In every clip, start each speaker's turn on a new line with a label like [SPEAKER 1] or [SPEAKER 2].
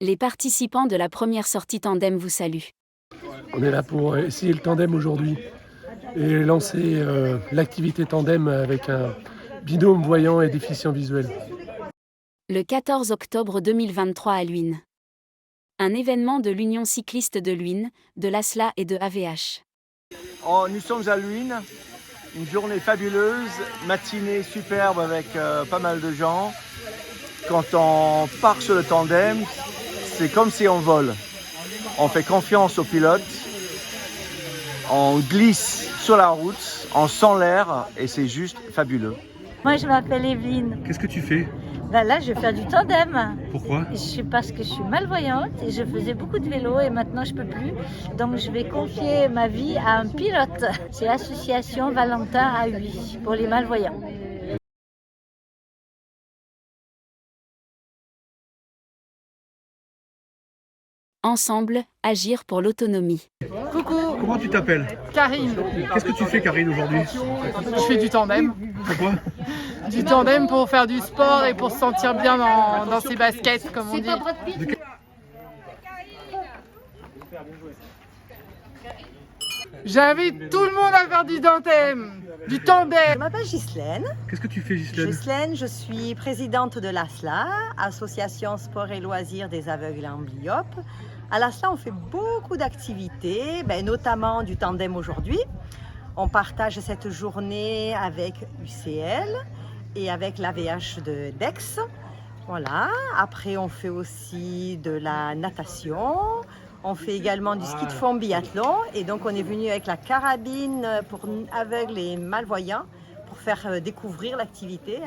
[SPEAKER 1] Les participants de la première sortie tandem vous saluent.
[SPEAKER 2] On est là pour essayer le tandem aujourd'hui et lancer l'activité tandem avec un binôme voyant et déficient visuel.
[SPEAKER 1] Le 14 octobre 2023 à Luynes. Un événement de l'Union cycliste de Luynes, de l'ASLA et de AVH.
[SPEAKER 3] Nous sommes à Luynes, une journée fabuleuse, matinée superbe avec pas mal de gens. Quand on part sur le tandem, c'est comme si on vole. On fait confiance au pilote, on glisse sur la route, on sent l'air et c'est juste fabuleux.
[SPEAKER 4] Moi je m'appelle Evelyne.
[SPEAKER 5] Qu'est-ce que tu fais?
[SPEAKER 4] Là je vais faire du tandem.
[SPEAKER 5] Pourquoi?
[SPEAKER 4] Parce que je suis malvoyante et je faisais beaucoup de vélo et maintenant je peux plus. Donc je vais confier ma vie à un pilote. C'est l'association Valentin à Huy pour les malvoyants.
[SPEAKER 1] Ensemble, agir pour l'autonomie.
[SPEAKER 6] Coucou,
[SPEAKER 5] Comment tu t'appelles?
[SPEAKER 6] Karine.
[SPEAKER 5] Qu'est-ce que tu fais, Karine, aujourd'hui?
[SPEAKER 6] Je fais du tandem.
[SPEAKER 5] Pourquoi?
[SPEAKER 6] Du tandem pour faire du sport et pour se sentir bien dans ses baskets, comme on dit. J'invite tout le monde à faire du tandem. Du tandem.
[SPEAKER 7] Je m'appelle Ghislaine.
[SPEAKER 5] Qu'est-ce que tu fais, Ghislaine?
[SPEAKER 7] Ghislaine, je suis présidente de l'ASLA, Association Sport et Loisirs des Aveugles et Amblyopes. À l'ASLA, on fait beaucoup d'activités, notamment du tandem aujourd'hui. On partage cette journée avec UCL et avec l'AVH de Dex. Voilà. Après, on fait aussi de la natation. On fait également du ski de fond biathlon. Et donc, on est venu avec la carabine pour aveugles et malvoyants pour faire découvrir l'activité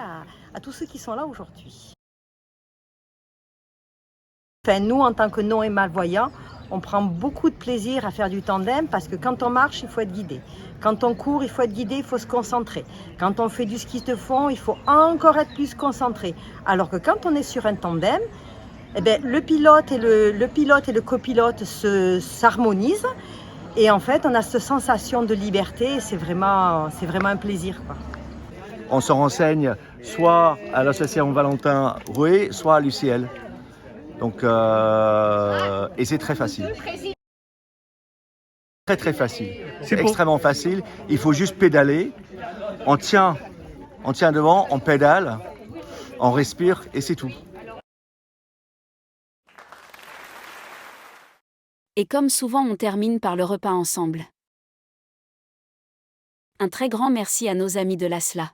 [SPEAKER 7] à tous ceux qui sont là aujourd'hui. Enfin, nous, en tant que non et malvoyants, on prend beaucoup de plaisir à faire du tandem parce que quand on marche, il faut être guidé. Quand on court, il faut être guidé, il faut se concentrer. Quand on fait du ski de fond, il faut encore être plus concentré. Alors que quand on est sur un tandem, le pilote et le copilote s'harmonisent et en fait, on a cette sensation de liberté et c'est vraiment un plaisir, quoi.
[SPEAKER 3] On se renseigne soit à l'association Valentin Rouet, soit à l'UCL. Donc, et c'est très facile. Très facile. C'est extrêmement facile. Il faut juste pédaler. On tient devant, on pédale, on respire et c'est tout.
[SPEAKER 1] Et comme souvent, on termine par le repas ensemble. Un très grand merci à nos amis de l'ASLA.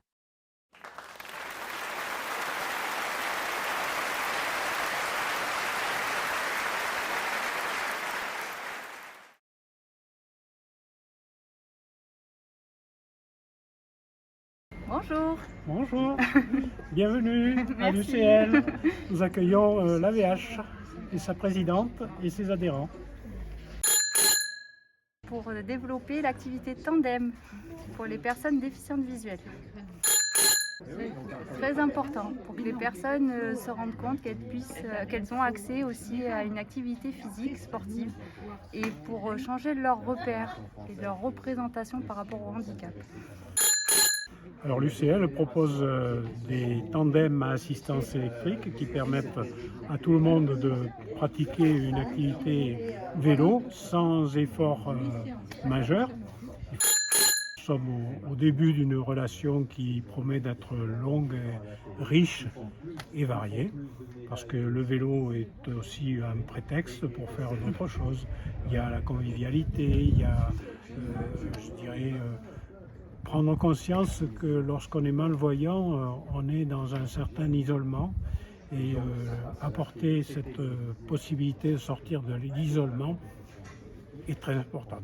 [SPEAKER 4] Bonjour.
[SPEAKER 8] Bonjour, bienvenue à l'UCL. Nous accueillons l'AVH et sa présidente et ses adhérents.
[SPEAKER 9] Pour développer l'activité tandem pour les personnes déficientes visuelles. Très important pour que les personnes se rendent compte qu'elles ont accès aussi à une activité physique, sportive et pour changer leurs repères et leur représentation par rapport au handicap.
[SPEAKER 8] Alors l'UCL propose des tandems à assistance électrique qui permettent à tout le monde de pratiquer une activité vélo sans effort majeur. Nous sommes au début d'une relation qui promet d'être longue, riche et variée, parce que le vélo est aussi un prétexte pour faire d'autres choses. Il y a la convivialité, il y a, prendre conscience que lorsqu'on est malvoyant, on est dans un certain isolement et apporter cette possibilité de sortir de l'isolement est très importante.